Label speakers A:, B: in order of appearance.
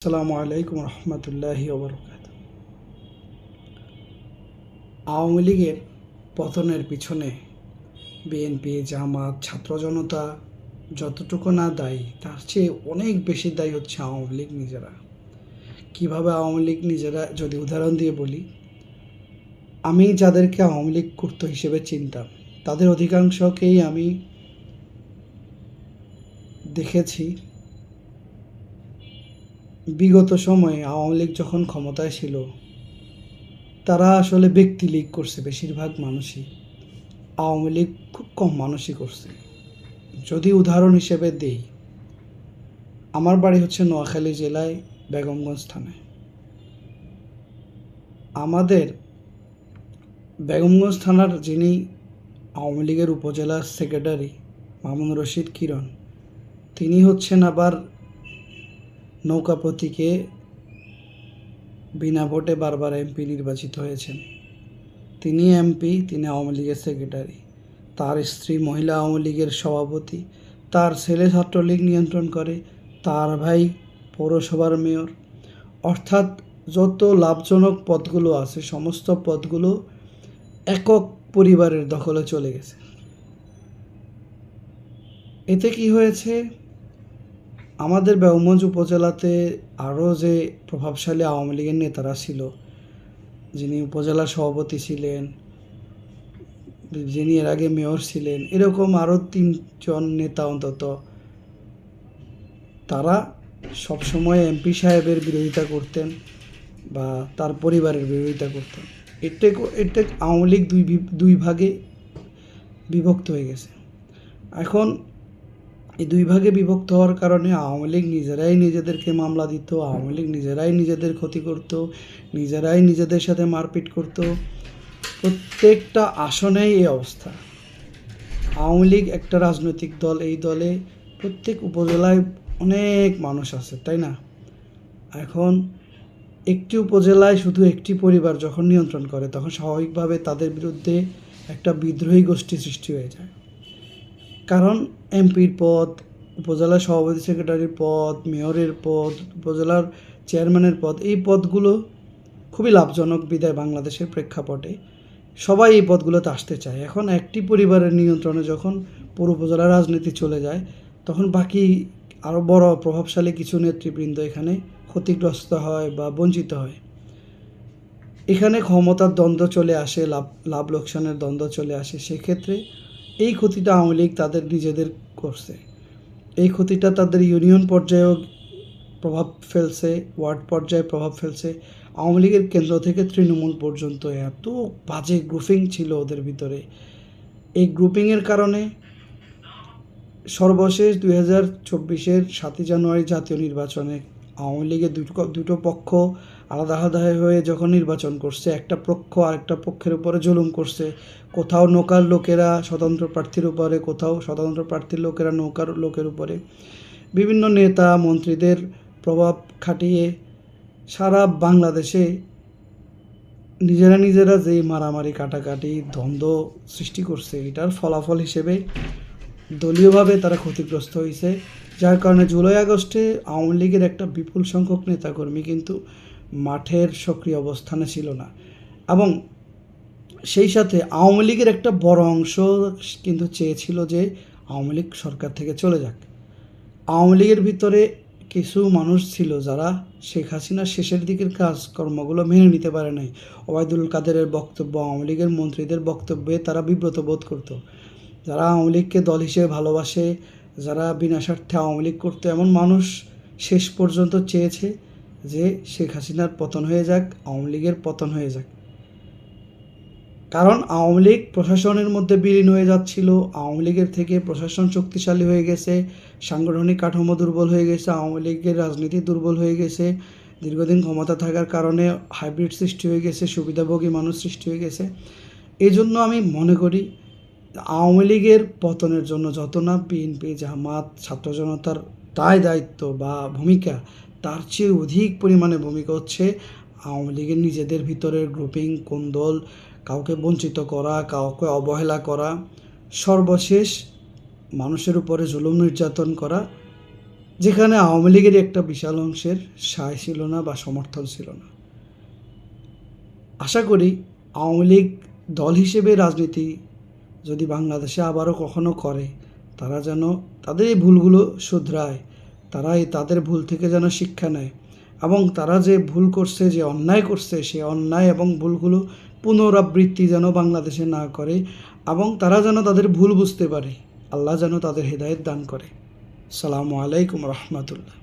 A: আসসালামু আলাইকুম রহমতুল্লাহি ওবরকাত। আওয়ামী লীগের পতনের পিছনে বিএনপি, জামাত, ছাত্র জনতা যতটুকু না দায়ী, তার চেয়ে অনেক বেশি দায়ী হচ্ছে আওয়ামী লীগ নিজেরা। কীভাবে আওয়ামী লীগ নিজেরা, যদি উদাহরণ দিয়ে বলি, আমি যাদেরকে আওয়ামী লীগ কর্তৃ হিসেবে চিনতাম, তাদের অধিকাংশকেই আমি দেখেছি বিগত সময়ে আওয়ামী লীগ যখন ক্ষমতায় ছিল, তারা আসলে ব্যক্তি লীগ করছে। বেশিরভাগ মানুষই আওয়ামী লীগ খুব কম মানুষই করছে। যদি উদাহরণ হিসেবে দেই, আমার বাড়ি হচ্ছে নোয়াখালী জেলায় বেগমগঞ্জ থানায়। আমাদের বেগমগঞ্জ থানার যিনি আওয়ামী লীগের উপজেলা সেক্রেটারি মামুন রশিদ কিরণ, তিনি হচ্ছেন আবার নৌকা প্রতীকে বিনা ভোটে বারবার এমপি নির্বাচিত হয়েছেন। তিনি এমপি, তিনি আওয়ামী লীগের সেক্রেটারি, তার স্ত্রী মহিলা আওয়ামী লীগের সভাপতি, তার ছেলে ছাত্রলীগ নিয়ন্ত্রণ করে, তার ভাই পৌরসভার মেয়র। অর্থাৎ যত লাভজনক পদগুলো আছে, সমস্ত পদগুলো একক পরিবারের দখলে চলে গেছে। এতে কি হয়েছে, আমাদের বেগমগঞ্জ উপজেলাতে আরও যে প্রভাবশালী আওয়ামী লীগের নেতারা ছিল, যিনি উপজেলা সভাপতি ছিলেন, যিনি এর আগে মেয়র ছিলেন, এরকম আরও 3জন নেতা অন্তত, তারা সবসময় এমপি সাহেবের বিরোধিতা করতেন বা তার পরিবারের বিরোধিতা করতেন। এটা আওয়ামী লীগ দুই ভাগে বিভক্ত হয়ে গেছে। এখন এই দুই ভাগে বিভক্ত হওয়ার কারণে আওয়ামী লীগ নিজেরাই নিজেদেরকে মামলা দিত, আওয়ামী লীগ নিজেরাই নিজেদের ক্ষতি করত, নিজেরাই নিজেদের সাথে মারপিট করত। প্রত্যেকটা আসনেই এই অবস্থা। আওয়ামী লীগ একটা রাজনৈতিক দল, এই দলে প্রত্যেক উপজেলায় অনেক মানুষ আছে, তাই না? এখন একটি উপজেলায় শুধু একটি পরিবার যখন নিয়ন্ত্রণ করে, তখন স্বাভাবিকভাবে তাদের বিরুদ্ধে একটা বিদ্রোহী গোষ্ঠী সৃষ্টি হয়ে যায়। কারণ এমপির পদ, উপজেলা সভাপতি সেক্রেটারির পদ, মেয়রের পদ, উপজেলার চেয়ারম্যানের পদ, এই পদগুলো খুবই লাভজনক বিদায় বাংলাদেশের প্রেক্ষাপটে সবাই এই পদগুলোতে আসতে চায়। এখন একটি পরিবারের নিয়ন্ত্রণে যখন পুরো উপজেলার রাজনীতি চলে যায়, তখন বাকি আরও বড় প্রভাবশালী কিছু নেতৃবৃন্দ এখানে ক্ষতিগ্রস্ত হয় বা বঞ্চিত হয়। এখানে ক্ষমতার দ্বন্দ্ব চলে আসে, লাভ লোকসানের দ্বন্দ্ব চলে আসে। সেক্ষেত্রে এই ক্ষতিটা আওয়ামী লীগ তাদের নিজেদের করছে। এই ক্ষতিটা তাদের ইউনিয়ন পর্যায়েও প্রভাব ফেলছে, ওয়ার্ড পর্যায়ে প্রভাব ফেলছে। আওয়ামী লীগের কেন্দ্র থেকে তৃণমূল পর্যন্ত এত বাজে গ্রুপিং ছিল ওদের ভিতরে। এই গ্রুপিংয়ের কারণে সর্বশেষ 2024-এর 7ই জানুয়ারি জাতীয় নির্বাচনে আওয়ামী লীগের দুটো পক্ষ আলাদা আলাদা হয়ে যখন নির্বাচন করছে, একটা পক্ষ আরেকটা পক্ষের উপরে জুলুম করছে। কোথাও নৌকার লোকেরা স্বতন্ত্র প্রার্থীর উপরে, কোথাও স্বতন্ত্র প্রার্থীর লোকেরা নৌকার লোকের উপরে। বিভিন্ন নেতা মন্ত্রীদের প্রভাব খাটিয়ে সারা বাংলাদেশে নিজেরা যে মারামারি, কাটাকাটি, দ্বন্দ্ব সৃষ্টি করছে, এটার ফলাফল হিসেবে দলীয়ভাবে তারা ক্ষতিগ্রস্ত হয়েছে। যার কারণে জুলাই আগস্টে আওয়ামী লীগের একটা বিপুল সংখ্যক নেতাকর্মী কিন্তু মাঠের সক্রিয় অবস্থানে ছিল না, এবং সেই সাথে আওয়ামী লীগের একটা বড় অংশ কিন্তু চেয়েছিল যে আওয়ামী লীগ সরকার থেকে চলে যাক। আওয়ামী লীগের ভিতরে কিছু মানুষ ছিল যারা শেখ হাসিনার শেষের দিকের কাজকর্মগুলো মেনে নিতে পারে নাই। ওবায়দুল কাদেরের বক্তব্য, আওয়ামী লীগের মন্ত্রীদের বক্তব্যে তারা বিব্রত বোধ করতো। যারা আওয়ামী লীগকে দল হিসেবে ভালোবাসে, যারা বিনা স্বার্থে আওয়ামী লীগ করতো, এমন মানুষ শেষ পর্যন্ত চেয়েছে যে শেখ হাসিনার পতন হয়ে যাক, আওয়ামী লীগের পতন হয়ে যাক। কারণ আওয়ামী লীগ প্রশাসনের মধ্যে বিলীন হয়ে যাচ্ছিল, আওয়ামী লীগের থেকে প্রশাসন শক্তিশালী হয়ে গেছে, সাংগঠনিক কাঠামো দুর্বল হয়ে গেছে, আওয়ামী লীগের রাজনীতি দুর্বল হয়ে গেছে, দীর্ঘদিন ক্ষমতা থাকার কারণে হাইব্রিড সৃষ্টি হয়ে গেছে, সুবিধাভোগী মানুষ সৃষ্টি হয়ে গেছে। এই জন্য আমি মনে করি আওয়ামী লীগের পতনের জন্য যত না বিএনপি, জামাত, ছাত্র জনতার দায়িত্ব বা ভূমিকা, তার চেয়ে অধিক পরিমাণে ভূমিকা হচ্ছে আওয়ামী লীগের নিজেদের ভিতরের গ্রুপিং, কোন্দল, কাউকে বঞ্চিত করা, কাউকে অবহেলা করা, সর্বশেষ মানুষের উপরে জুলুম নির্যাতন করা। যেখানে আওয়ামী লীগের একটা বিশাল অংশের সায় ছিল না বা সমর্থন ছিল না। আশা করি আওয়ামী লীগ দল হিসেবে রাজনীতি যদি বাংলাদেশে আবারও কখনো করে, তারা যেন তাদের এই ভুলগুলো শুধরায়, তাদের ভুল থেকে যেন শিক্ষা নেয় এবং তারা যে ভুল করছে, যে অন্যায় করছে, সে অন্যায় এবং ভুলগুলো পুনরাবৃত্তি যেন বাংলাদেশে না করে এবং তারা যেন তাদের ভুল বুঝতে পারে। আল্লাহ যেন তাদের হেদায়েত দান করে। আসসালামু আলাইকুম রহমতুল্লাহ।